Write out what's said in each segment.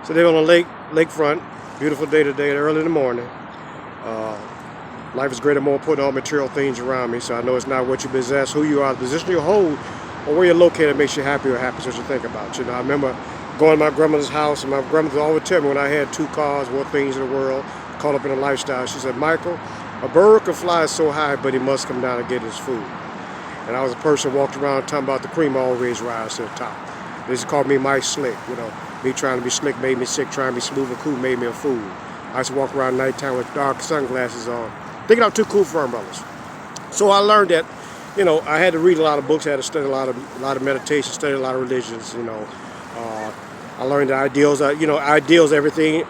So they're on a lakefront. Beautiful day today, early in the morning. Uh, Life is greater, more important, all material things around me. So I know it's not what you possess, who you are, the position you hold, or where you're located makes you happy or happy. What you think about. I remember going to my grandmother's house, and my grandmother always tell me when I had two cars, more things in the world, caught up in a lifestyle. She said, Michael, a bird can fly so high, but he must come down and get his food. And I was a person walked around talking about the cream always rise to the top. They just called me Mike Slick. Me trying to be slick made me sick. Trying to be smooth and cool made me a fool. I used to walk around nighttime with dark sunglasses on, thinking I'm too cool for umbrellas. So I learned that, I had to read a lot of books. I had to study a lot of meditation, study a lot of religions. I learned that ideals, everything.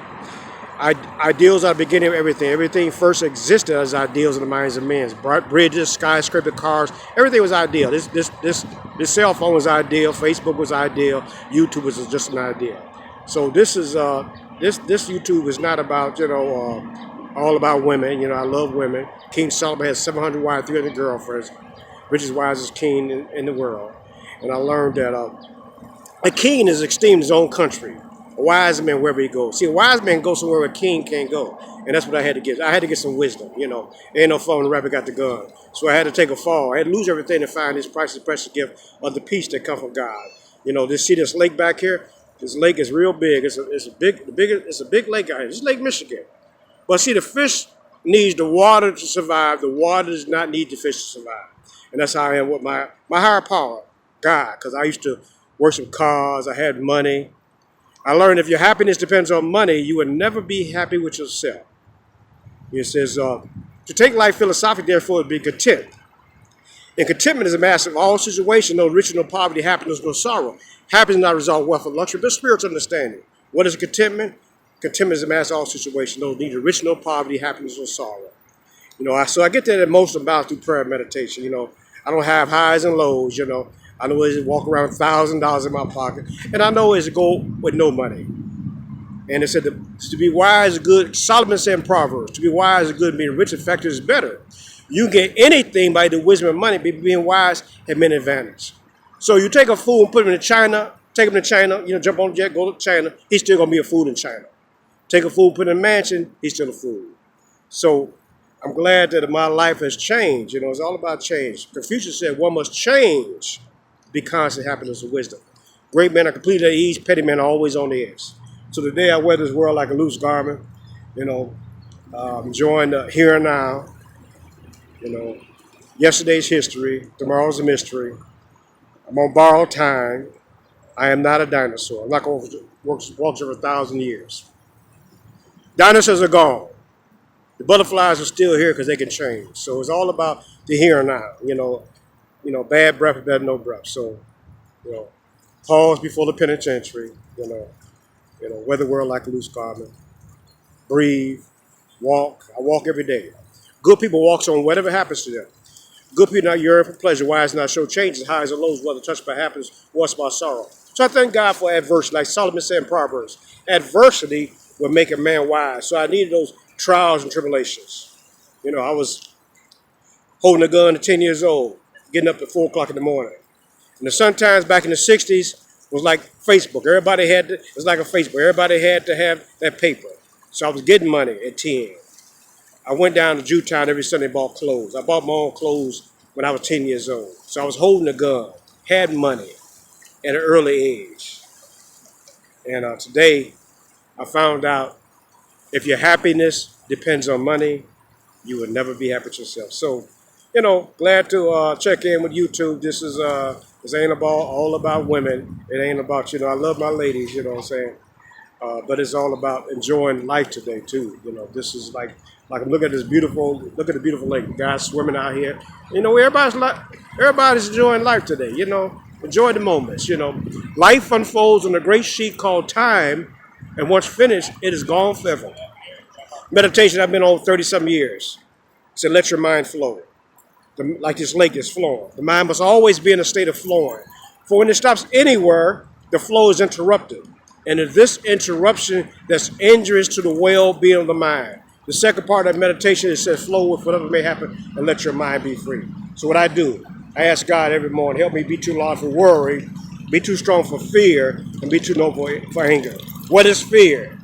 Ideals are the beginning of everything. Everything first existed as ideals in the minds of men. Bridges, skyscraper, cars, everything was ideal. This cell phone was ideal. Facebook was ideal. YouTube was just an idea. So this YouTube is not about all about women. I love women. King Solomon had 700 wives, 300 girlfriends, richest wisest king in the world. And I learned that a king is esteemed in his own country. A wise man wherever he goes. See, a wise man goes somewhere a king can't go. And that's what I had to get. I had to get some wisdom, Ain't no fun when the rabbit got the gun. So I had to take a fall. I had to lose everything to find this priceless, precious gift of the peace that comes from God. This lake back here? This lake is real big. It's a big lake out here. This is Lake Michigan. But see, the fish needs the water to survive. The water does not need the fish to survive. And that's how I am with my higher power, God. Because I used to worship cars. I had money. I learned if your happiness depends on money, you will never be happy with yourself. It says, to take life philosophically, therefore, be content. And contentment is a master of all situations, no riches, no poverty, happiness, no sorrow. Happiness is not a result of wealth or luxury, but spiritual understanding. What is contentment? Contentment is a master of all situations, no neither rich, no poverty, happiness, no sorrow. So I get that emotional balance through prayer and meditation. I don't have highs and lows, I know it's walk around with $1,000 in my pocket. And I know it's to go with no money. And it said to be wise is good. Solomon said in Proverbs, to be wise is good, being rich and factor is better. You get anything by the wisdom of money, but being wise has many advantages. So you take a fool and put him in China, take him to China, jump on a jet, go to China, he's still going to be a fool in China. Take a fool, put him in a mansion, he's still a fool. So I'm glad that my life has changed. It's all about change. Confucius said one must change. Be constant, happiness, and wisdom. Great men are completely at ease. Petty men are always on the edge. So today I wear this world like a loose garment. Enjoying the here and now. Yesterday's history. Tomorrow's a mystery. I'm on borrowed time. I am not a dinosaur. I'm not going to walk for 1,000 years. Dinosaurs are gone. The butterflies are still here because they can change. So it's all about the here and now. Bad breath is better than no breath. So, pause before the penitentiary. Wear the world like a loose garment. Breathe. Walk. I walk every day. Good people walk on whatever happens to them. Good people not yearn for pleasure. Wise not show changes, highs and lows, whether touched by happiness, once by sorrow. So I thank God for adversity. Like Solomon said in Proverbs, adversity will make a man wise. So I needed those trials and tribulations. I was holding a gun at 10 years old, getting up at 4 o'clock in the morning. And the Sun Times back in the 60s was like Facebook. It was like a Facebook. Everybody had to have that paper. So I was getting money at 10. I went down to Jewtown every Sunday and bought clothes. I bought my own clothes when I was 10 years old. So I was holding a gun, had money at an early age. And today I found out if your happiness depends on money, you will never be happy with yourself. So, glad to check in with YouTube. This ain't all about women. It ain't about, I love my ladies, you know what I'm saying? But it's all about enjoying life today too. This is like I'm looking at the beautiful lake. Guys swimming out here. Everybody's enjoying life today. Enjoy the moments. Life unfolds on a great sheet called time, and once finished, it is gone forever. Meditation I've been on 30-some years. So let your mind flow. Like this lake is flowing. The mind must always be in a state of flowing. For when it stops anywhere, the flow is interrupted. And if this interruption that's injurious to the well-being of the mind. The second part of meditation, it says flow with whatever may happen and let your mind be free. So what I do, I ask God every morning, help me be too large for worry, be too strong for fear, and be too noble for anger. What is fear?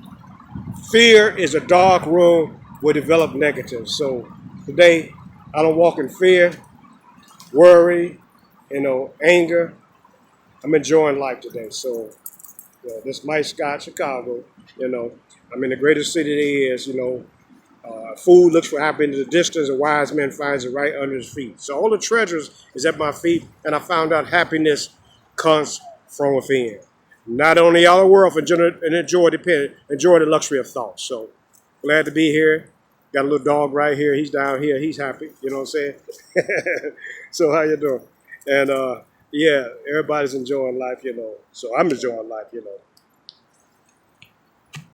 Fear is a dark room where develop negative. So today, I don't walk in fear, worry, anger. I'm enjoying life today. So this Mike Scott, Chicago. You know, I'm in the greatest city there is. Food looks for happiness in the distance, a wise man finds it right under his feet. So all the treasures is at my feet, and I found out happiness comes from within. Not only the outer world, and enjoy the luxury of thought. So glad to be here. Got a little dog right here. He's down here. He's happy. You know what I'm saying? So how you doing? And yeah, everybody's enjoying life. So I'm enjoying life.